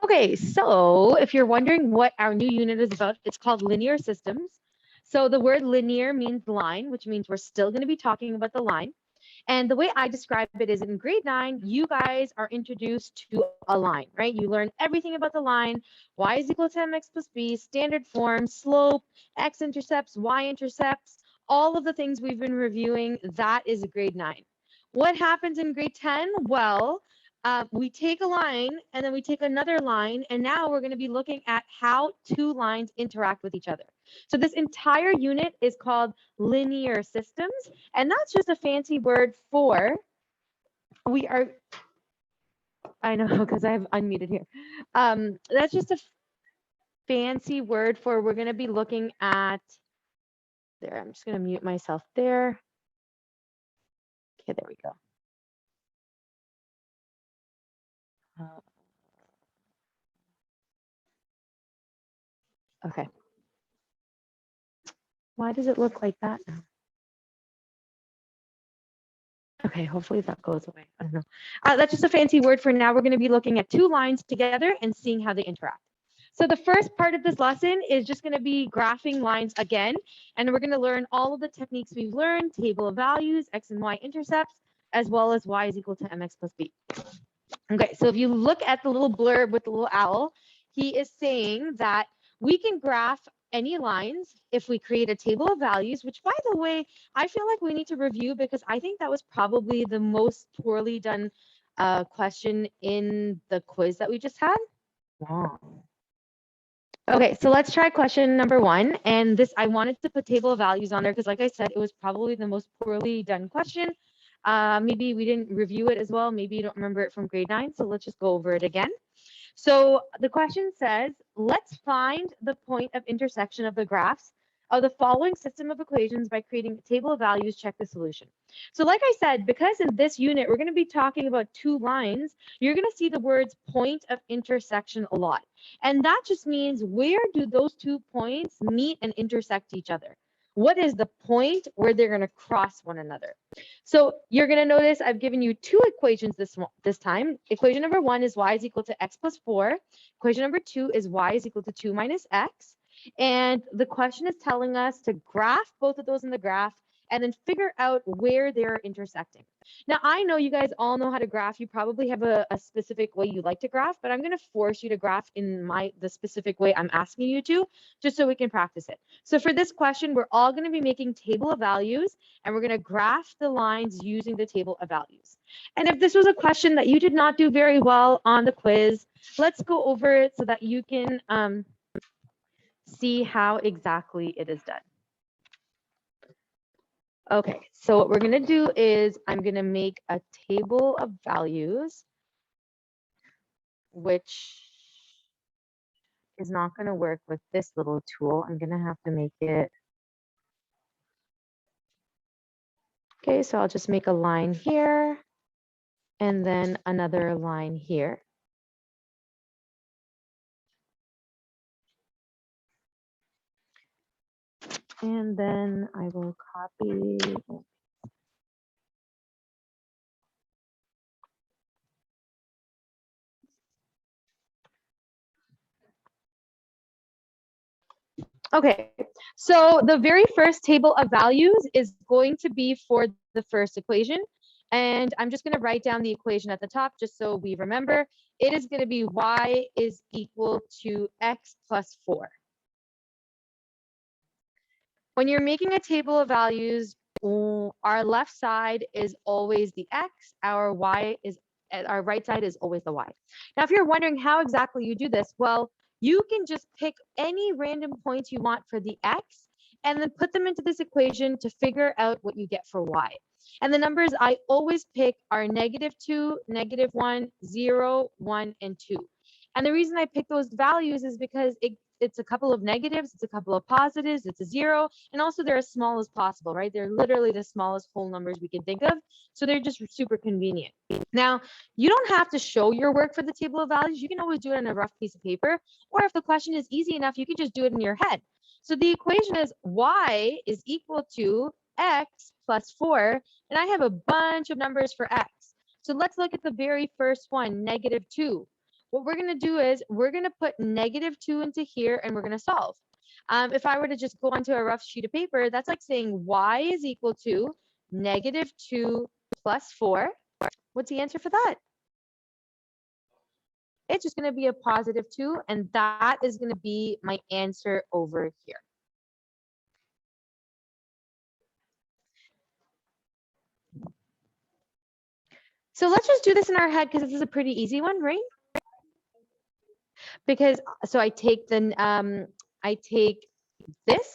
Okay, so if you're wondering what our new unit is about, it's called linear systems. So the word linear means line, which means we're still going to be talking about the line. And the way I describe it is in grade 9, you guys are introduced to a line, right? You learn everything about the line, y is equal to mx plus b, standard form, slope, x-intercepts, y-intercepts, all of the things we've been reviewing, that is grade 9. What happens in grade 10? Well, we take a line and then we take another line, and now we're going to be looking at how two lines interact with each other. So this entire unit is called linear systems, and that's just a fancy word for we are. I know because I have unmuted here. That's just a fancy word for we're going to be looking at. There, I'm just going to mute myself there. Okay, there we go. Okay. Why does it look like that now? Okay, hopefully that goes away. I don't know. That's just a fancy word for now. We're going to be looking at two lines together and seeing how they interact. So the first part of this lesson is just going to be graphing lines again, and we're going to learn all of the techniques we've learned, table of values, x and y intercepts, as well as y is equal to mx plus b. Okay, so if you look at the little blurb with the little owl, he is saying that we can graph any lines if we create a table of values, which by the way, I feel like we need to review because I think that was probably the most poorly done question in the quiz that we just had. Wow. Okay, so let's try question number 1. And this, I wanted to put table of values on there because like I said, it was probably the most poorly done question. Maybe we didn't review it as well. Maybe you don't remember it from grade 9. So let's just go over it again. So the question says, let's find the point of intersection of the graphs of the following system of equations by creating a table of values, check the solution. So like I said, because in this unit, we're going to be talking about two lines, you're going to see the words point of intersection a lot. And that just means where do those 2 points meet and intersect each other? What is the point where they're going to cross one another? So you're going to notice I've given you two equations this time. Equation number 1 is y is equal to x plus 4. Equation number 2 is y is equal to 2 minus x. And the question is telling us to graph both of those in the graph and then figure out where they're intersecting. Now, I know you guys all know how to graph. You probably have a specific way you like to graph, but I'm going to force you to graph in the specific way I'm asking you to, just so we can practice it. So for this question, we're all going to be making table of values, and we're going to graph the lines using the table of values. And if this was a question that you did not do very well on the quiz, let's go over it so that you can see how exactly it is done. Okay, so what we're going to do is I'm going to make a table of values, which is not going to work with this little tool. I'm going to have to make it. Okay, so I'll just make a line here and then another line here. And then I will copy. Okay, so the very first table of values is going to be for the first equation. And I'm just going to write down the equation at the top just so we remember. It is going to be y is equal to x plus 4. When you're making a table of values, our left side is always the x, our right side is always the y. Now, if you're wondering how exactly you do this, well, you can just pick any random points you want for the x and then put them into this equation to figure out what you get for y. And the numbers I always pick are -2, -1, 0, 1, and 2. And the reason I pick those values is because it's a couple of negatives, it's a couple of positives, it's a 0, and also they're as small as possible, right? They're literally the smallest whole numbers we can think of, so they're just super convenient. Now, you don't have to show your work for the table of values. You can always do it on a rough piece of paper, or if the question is easy enough, you can just do it in your head. So the equation is y is equal to x plus 4, and I have a bunch of numbers for x. So let's look at the very first one, -2. what we're going to do is we're going to put -2 into here and we're going to solve. If I were to just go onto a rough sheet of paper, that's like saying y is equal to -2 plus 4. What's the answer for that? It's just going to be a +2, and that is going to be my answer over here. So let's just do this in our head because this is a pretty easy one, right? Because so I take this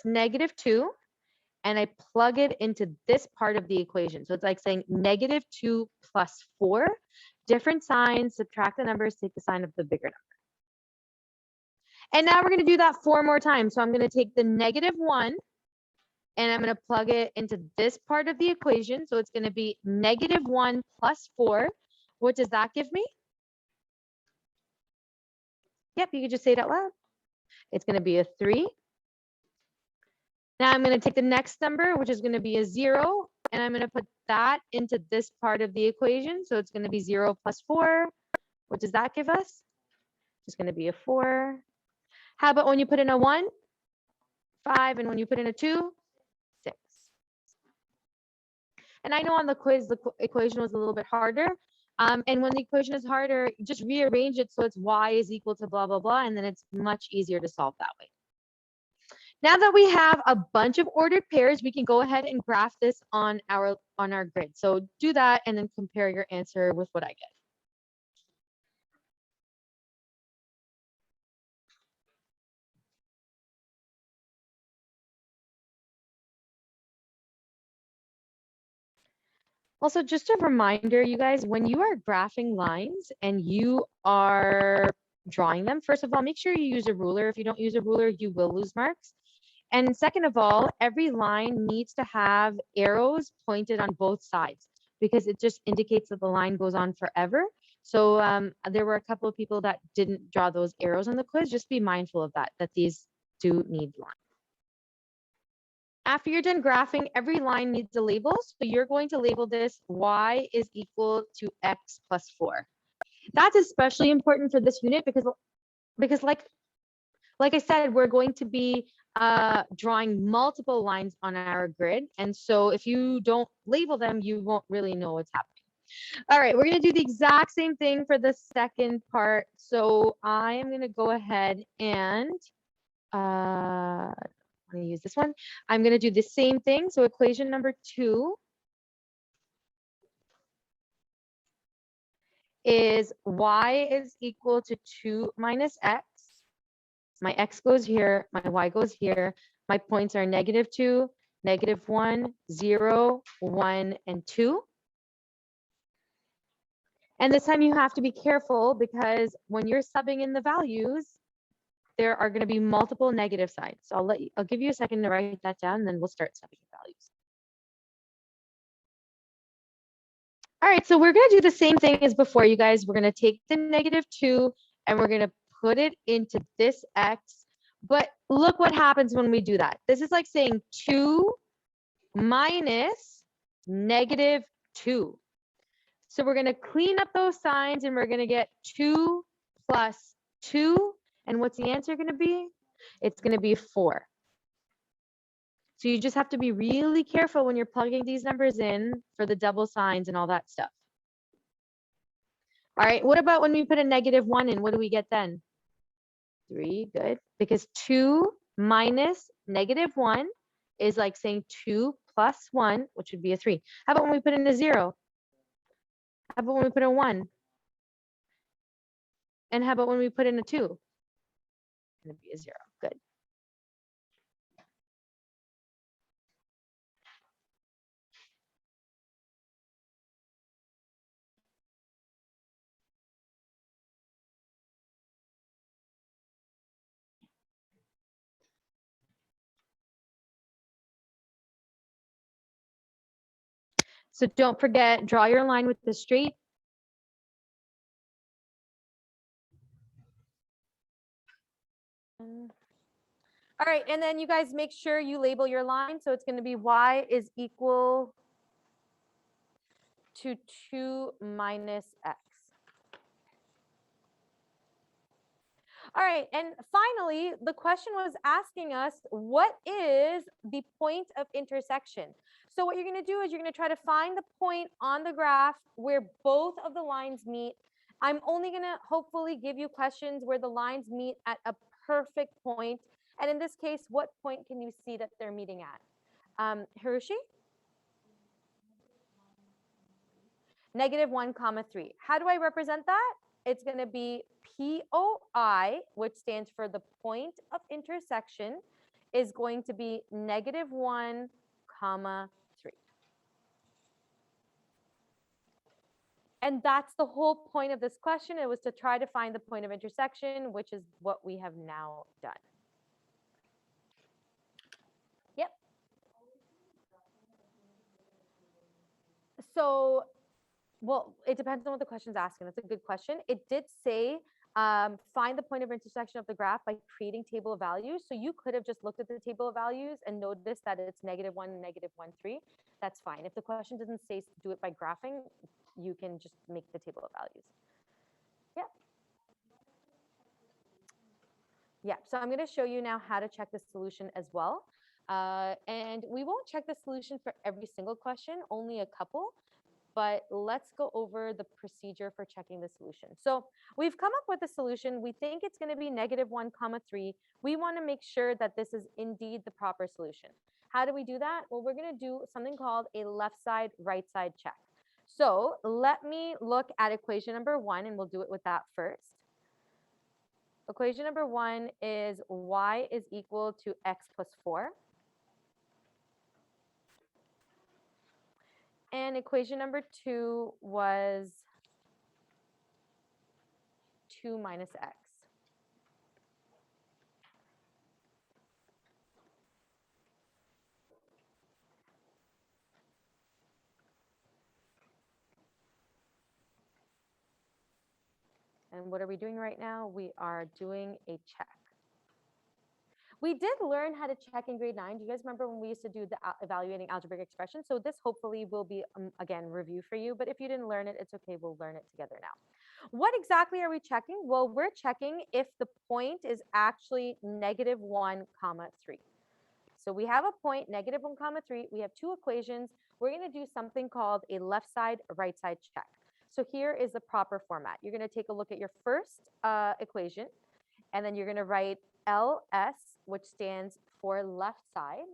-2 and I plug it into this part of the equation. So it's like saying -2 plus 4, different signs, subtract the numbers, take the sign of the bigger number. And now we're going to do that 4 more times. So I'm going to take the -1 and I'm going to plug it into this part of the equation. So it's going to be -1 plus 4. What does that give me? Yep, you can just say it out loud. It's going to be a 3. Now I'm going to take the next number, which is going to be a 0, and I'm going to put that into this part of the equation. So it's going to be 0 plus 4. What does that give us? It's going to be a 4. How about when you put in a 1? 5, and when you put in a 2? 6. And I know on the quiz, the equation was a little bit harder. And when the equation is harder, just rearrange it so it's y is equal to blah, blah, blah, and then it's much easier to solve that way. Now that we have a bunch of ordered pairs, we can go ahead and graph this on our grid. So do that and then compare your answer with what I get. Also, just a reminder, you guys, when you are graphing lines and you are drawing them, first of all, make sure you use a ruler. If you don't use a ruler, you will lose marks. And second of all, every line needs to have arrows pointed on both sides because it just indicates that the line goes on forever. So there were a couple of people that didn't draw those arrows on the quiz. Just be mindful of that these do need lines. After you're done graphing, every line needs a label. So you're going to label this y is equal to x plus 4. That's especially important for this unit because like I said, we're going to be drawing multiple lines on our grid. And so if you don't label them, you won't really know what's happening. All right, we're going to do the exact same thing for the second part. So I am going to go ahead and I'm going to use this one. I'm going to do the same thing. So equation number 2 is y is equal to 2 minus x. My x goes here, my y goes here. My points are -2, -1, 0, 1, and 2. And this time you have to be careful because when you're subbing in the values, there are going to be multiple negative signs. So I'll give you a second to write that down, and then we'll start subbing in values. All right, so we're going to do the same thing as before, you guys. We're going to take the -2 and we're going to put it into this x. But look what happens when we do that. This is like saying 2 minus -2. So we're going to clean up those signs and we're going to get 2 plus 2. And what's the answer going to be? It's going to be 4. So you just have to be really careful when you're plugging these numbers in for the double signs and all that stuff. All right, what about when we put a -1 in? What do we get then? 3, good. Because 2 minus -1 is like saying 2 plus 1, which would be a 3. How about when we put in a 0? How about when we put in 1? And how about when we put in a 2? It's going to be a 0. Good. So don't forget, draw your line with the straight. All right, and then you guys make sure you label your line. So it's going to be y is equal to 2 minus x. right, and finally, the question was asking us, what is the point of intersection? So what you're going to do is you're going to try to find the point on the graph where both of the lines meet. I'm only going to hopefully give you questions where the lines meet at a perfect point. And in this case, what point can you see that they're meeting at? Hiroshi? -1, 3. How do I represent that? It's going to be POI, which stands for the point of intersection, is going to be -1, 3. And that's the whole point of this question. It was to try to find the point of intersection, which is what we have now done. Yep. So, well, it depends on what the question's asking. That's a good question. It did say find the point of intersection of the graph by creating table of values. So you could have just looked at the table of values and noticed that it's -1, -1, 3. That's fine. If the question doesn't say do it by graphing, you can just make the table of values. Yeah. Yeah, so I'm going to show you now how to check the solution as well. And we won't check the solution for every single question, only a couple. But let's go over the procedure for checking the solution. So we've come up with a solution. We think it's going to be -1, 3. We want to make sure that this is indeed the proper solution. How do we do that? Well, we're going to do something called a left side, right side check. So let me look at equation number 1, and we'll do it with that first. Equation number 1 is y is equal to x plus 4. And equation number 2 was 2 minus x. And what are we doing right now? We are doing a check. We did learn how to check in grade 9. Do you guys remember when we used to do the evaluating algebraic expressions? So this hopefully will be, again, review for you. But if you didn't learn it, it's okay. We'll learn it together now. What exactly are we checking? Well, we're checking if the point is actually -1, 3. So we have a point, -1, 3. We have two equations. We're going to do something called a left side, right side check. So here is the proper format. You're going to take a look at your first equation, and then you're going to write LS, which stands for left side.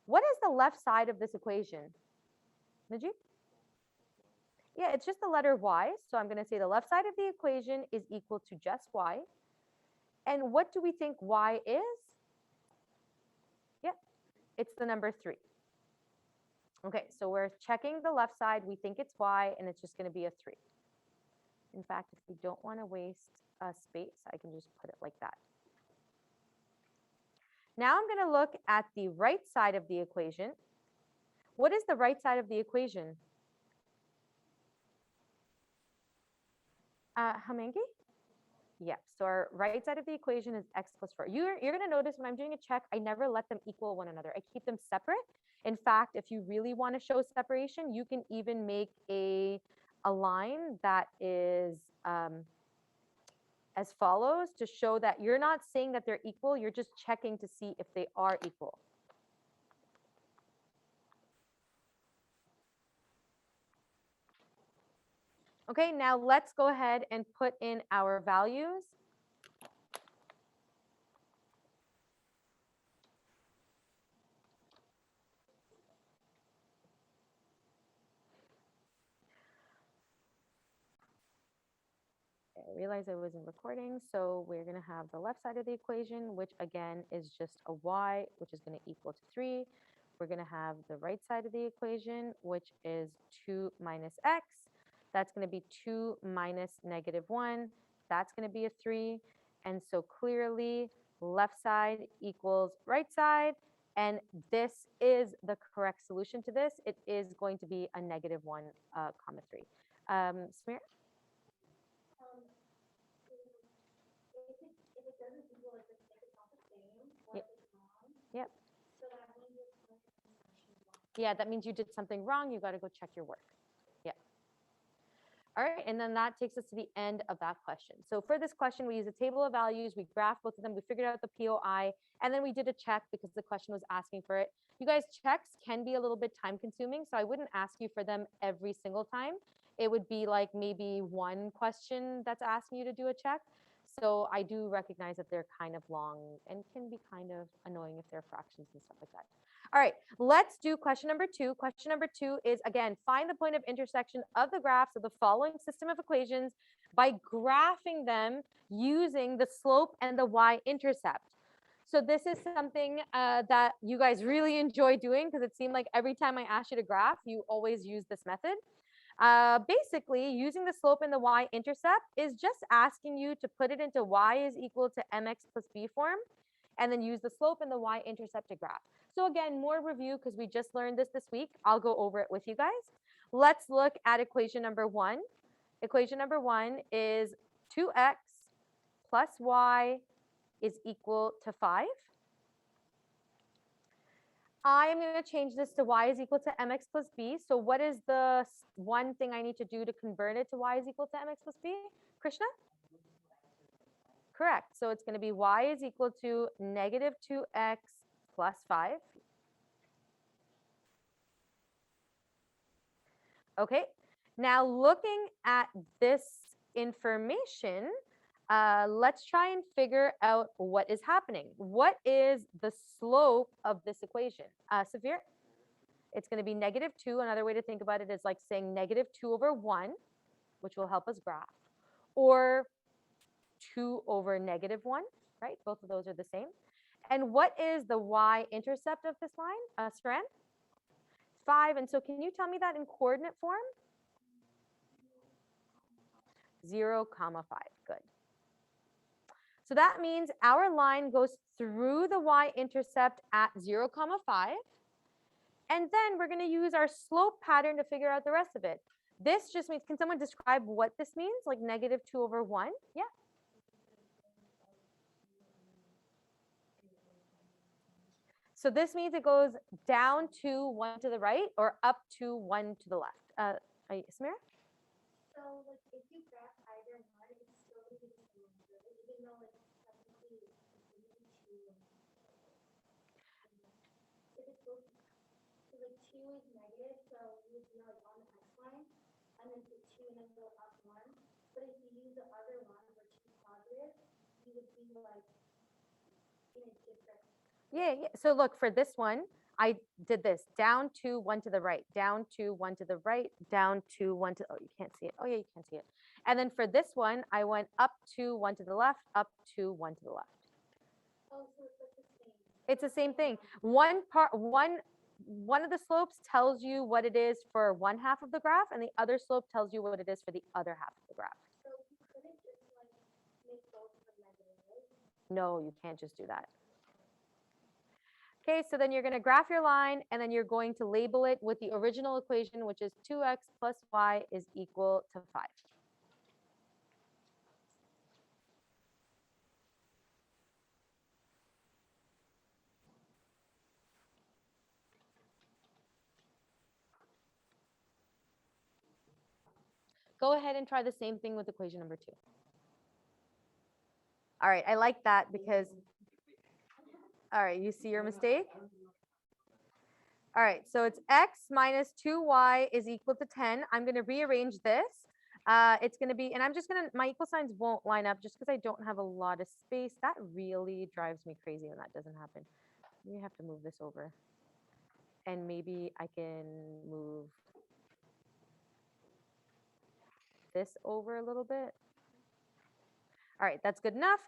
What is the left side of this equation? Najib? Yeah, it's just the letter y. So I'm going to say the left side of the equation is equal to just y. And what do we think y is? Yeah, it's the number 3. Okay, so we're checking the left side. We think it's y, and it's just going to be a 3. In fact, if we don't want to waste a space, I can just put it like that. Now I'm going to look at the right side of the equation. What is the right side of the equation? Hamengi? Yeah, so our right side of the equation is x plus 4. You're going to notice when I'm doing a check, I never let them equal one another. I keep them separate. In fact, if you really want to show separation, you can even make a line that is as follows to show that you're not saying that they're equal, you're just checking to see if they are equal. Okay, now let's go ahead and put in our values. I realized I wasn't recording, so we're going to have the left side of the equation, which again is just a y, which is going to equal to 3. We're going to have the right side of the equation, which is 2 minus x. That's going to be 2 minus -1. That's going to be a 3. And so clearly, left side equals right side. And this is the correct solution to this. It is going to be a -1, 3. Samir? Yep. Yep. Yeah, that means you did something wrong. You got to go check your work. Yeah. All right, and then that takes us to the end of that question. So for this question, we use a table of values, we graphed both of them, we figured out the POI, and then we did a check because the question was asking for it. You guys, checks can be a little bit time consuming, so I wouldn't ask you for them every single time. It would be like maybe one question that's asking you to do a check. So I do recognize that they're kind of long and can be kind of annoying if they're fractions and stuff like that. All right, let's do question number 2. Question number 2 is, again, find the point of intersection of the graphs of the following system of equations by graphing them using the slope and the y-intercept. So this is something that you guys really enjoy doing because it seemed like every time I asked you to graph, you always use this method. Basically, using the slope and the y-intercept is just asking you to put it into y is equal to mx plus b form, and then use the slope and the y-intercept to graph. So again, more review because we just learned this week. I'll go over it with you guys. Let's look at equation number 1. Equation number 1 is 2x plus y is equal to 5. I am going to change this to y is equal to mx plus b. So what is the one thing I need to do to convert it to y is equal to mx plus b? Krishna? Correct. So it's going to be y is equal to negative 2x plus 5. Okay, now looking at this information, let's try and figure out what is happening. What is the slope of this equation? Safir? It's going to be negative 2. Another way to think about it is like saying negative 2 over 1, which will help us graph, or 2 over negative 1, right? Both of those are the same. And what is the y-intercept of this line, Saran? 5. And so can you tell me that in coordinate form? 0, 5. Good. So that means our line goes through the y-intercept at 0, 5. And then we're going to use our slope pattern to figure out the rest of it. This just means, can someone describe what this means? Like negative 2 over 1? Yeah. So this means it goes down 2, 1 to the right, or up 2, 1 to the left. Samira? So, like, if you graph either one, it's still going to be the same answer, even though, like, technically it's going to be 2. If it's both, so, like, 2 is negative, so you would be, like, on the x line, and then put 2 and then go up 1. But if you use the other one, where 2 is positive, you would be, like, in a different. Yeah. So look, for this one, I did this down 2, 1 to the right, down 2, 1 to the right, down 2, 1 to, oh, you can't see it. Oh yeah, you can see it. And then for this one, I went up 2, 1 to the left, up 2, 1 to the left. Oh, so it's like the same. It's the same thing. One of the slopes tells you what it is for one half of the graph, and the other slope tells you what it is for the other half of the graph. So you couldn't just, like, make both of them negative, right? No, you can't just do that. Okay, so then you're going to graph your line, and then you're going to label it with the original equation, which is 2x plus y is equal to 5. Go ahead and try the same thing with equation number 2. All right, I like that because, all right, you see your mistake? All right, so it's x minus 2y is equal to 10. I'm going to rearrange this. It's going to be, and I'm just going to, my equal signs won't line up just because I don't have a lot of space. That really drives me crazy when that doesn't happen. We have to move this over. And maybe I can move this over a little bit. All right, that's good enough.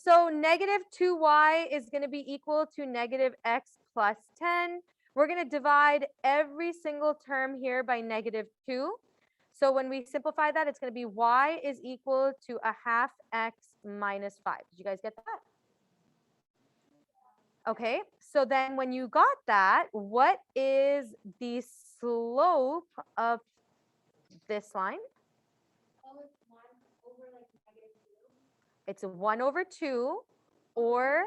So negative 2y is going to be equal to negative x plus 10. We're going to divide every single term here by negative 2. So when we simplify that, it's going to be y is equal to a half x minus 5. Did you guys get that? Okay, so then when you got that, what is the slope of this line? Oh, it's 1 over, like, negative 2. It's a 1 over 2, or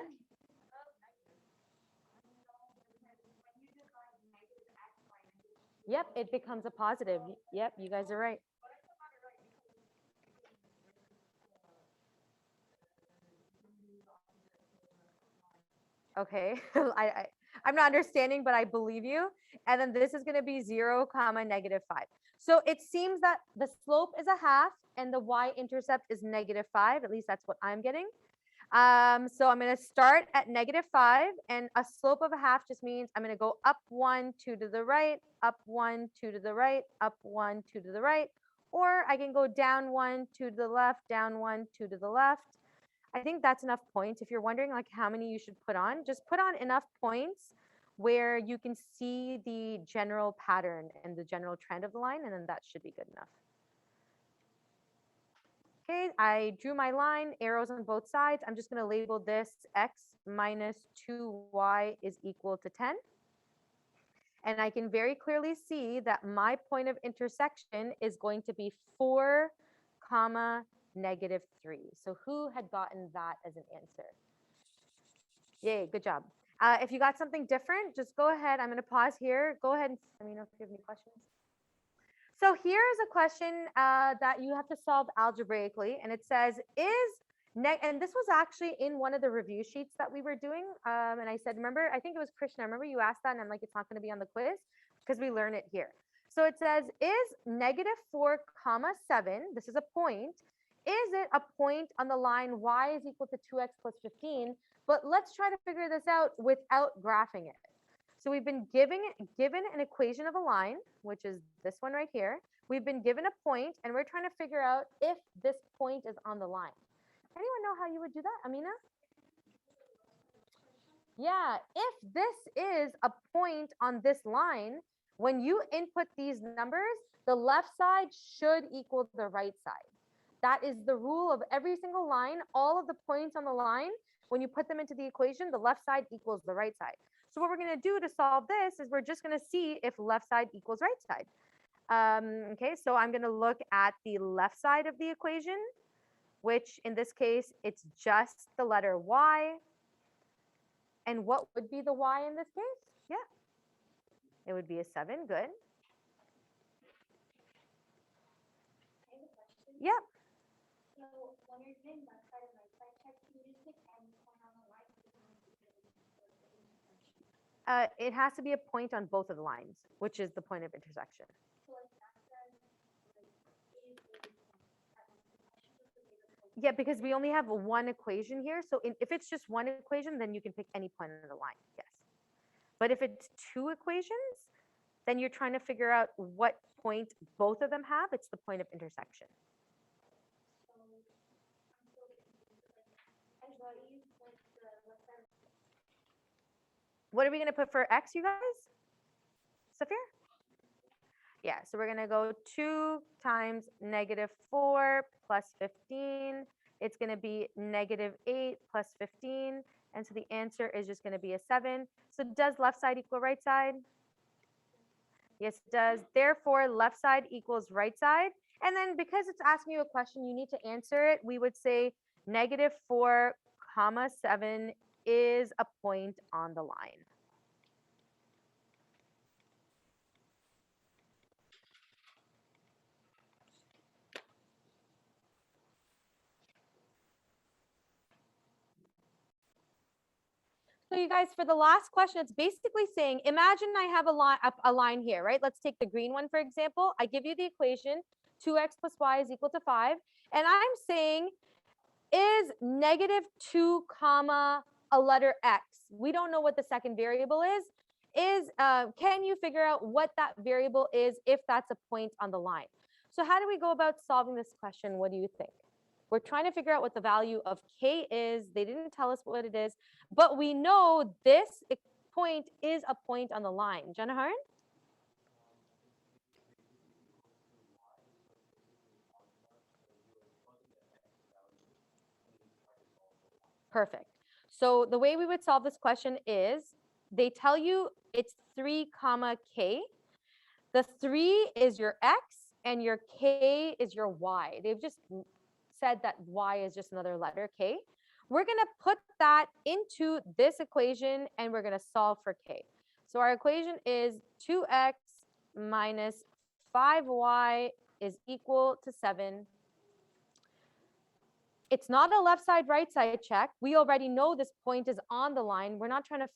yep, it becomes a positive. Yep, you guys are right. Okay, I'm not understanding, but I believe you. And then this is going to be 0 comma -5. So it seems that the slope is a half and the y-intercept is -5. At least that's what I'm getting. So I'm going to start at -5, and a slope of a half just means I'm going to go up 1, 2 to the right, up 1, 2 to the right, up 1, 2 to the right, or I can go down 1, 2 to the left, down 1, 2 to the left. I think that's enough points. If you're wondering like how many you should put on, just put on enough points where you can see the general pattern and the general trend of the line, and then that should be good enough. Okay, I drew my line, arrows on both sides. I'm just going to label this x minus 2y is equal to 10. And I can very clearly see that my point of intersection is going to be 4 comma -3. So who had gotten that as an answer? Yay, good job. If you got something different, just go ahead. I'm going to pause here. Go ahead and let me know if you have any questions. So here's a question that you have to solve algebraically, and it says, and this was actually in one of the review sheets that we were doing, and I said, remember, I think it was Krishna, remember you asked that, and I'm like, it's not going to be on the quiz, because we learn it here. So it says, is -4 comma 7, this is a point, is it a point on the line y is equal to 2x plus 15? But let's try to figure this out without graphing it. So we've been given an equation of a line, which is this one right here. We've been given a point, and we're trying to figure out if this point is on the line. Anyone know how you would do that, Amina? Yeah, if this is a point on this line, when you input these numbers, the left side should equal the right side. That is the rule of every single line. All of the points on the line, when you put them into the equation, the left side equals the right side. So what we're going to do to solve this is we're just going to see if left side equals right side. Okay, so I'm going to look at the left side of the equation, which in this case, it's just the letter y. And what would be the y in this case? Yeah, it would be a 7. Good. I have a question. Yep. So when you're doing left side and right side check, can you just pick any point on the line? It has to be a point on both of the lines, which is the point of intersection. So like that says, like, is a point. Yeah, because we only have one equation here. So if it's just one equation, then you can pick any point on the line. Yes. But if it's two equations, then you're trying to figure out what point both of them have. It's the point of intersection. So I'm so confused. Like, I thought you like the left side. What are we going to put for x, you guys? Safir? Yeah, so we're going to go 2 times -4 plus 15. It's going to be -8 plus 15. And so the answer is just going to be a 7. So does left side equal right side? Yes, it does. Therefore, left side equals right side. And then because it's asking you a question, you need to answer it. We would say -4 comma 7 is a point on the line. So you guys, for the last question, it's basically saying, imagine I have a line here, right? Let's take the green one, for example. I give you the equation, 2x plus y is equal to 5. And I'm saying, is -2 comma a letter x? We don't know what the second variable is. Can you figure out what that variable is if that's a point on the line? So how do we go about solving this question? What do you think? We're trying to figure out what the value of k is. They didn't tell us what it is, but we know this point is a point on the line. Janaharan? Perfect. So the way we would solve this question is they tell you it's 3 comma k. The 3 is your x and your k is your y. They've just said that y is just another letter, k. We're going to put that into this equation and we're going to solve for k. So our equation is 2x minus 5y is equal to 7. It's not a left side, right side check. We already know this point is on the line. We're not trying to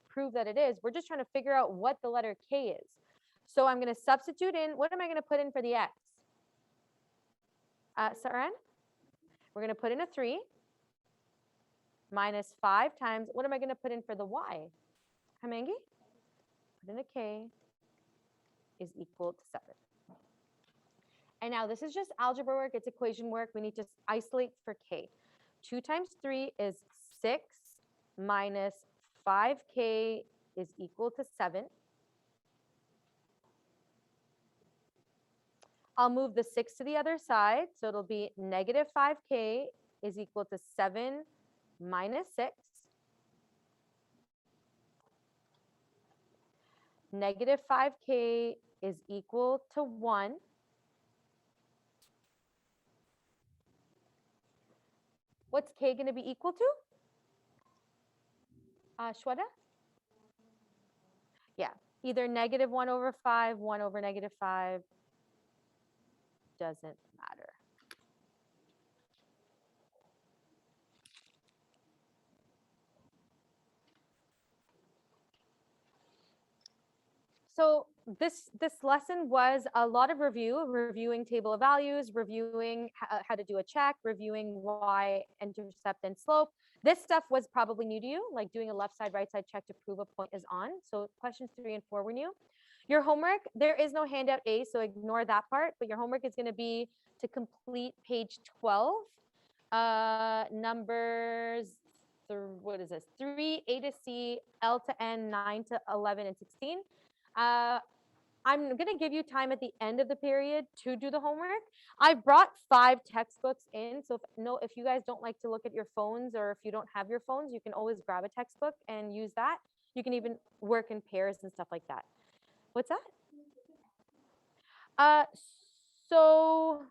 prove that it is. We're just trying to figure out what the letter K is. So I'm going to substitute in, what am I going to put in for the X? Saran? We're going to put in a 3 minus 5 times, what am I going to put in for the Y? Hamangi? Put in a K is equal to 7. And now this is just algebra work, it's equation work. We need to isolate for K. 2 times 3 is 6 minus 5K is equal to 7. I'll move the 6 to the other side. So it'll be negative 5K is equal to 7 minus 6. Negative 5K is equal to 1. What's K going to be equal to? Shweta? Yeah, either negative 1 over 5, 1 over negative 5, doesn't matter. So this lesson was a lot of reviewing table of values, reviewing how to do a check, reviewing y, intercept, and slope. This stuff was probably new to you, like doing a left side, right side check to prove a point is on. So questions 3 and 4 were new. Your homework, there is no handout A, so ignore that part, but your homework is going to be to complete page 12, numbers, what is this? 3, A to C, L to N, 9 to 11, and 16. I'm going to give you time at the end of the period to do the homework. I brought 5 textbooks in. So if you guys don't like to look at your phones, or if you don't have your phones, you can always grab a textbook and use that. You can even work in pairs and stuff like that. What's that? So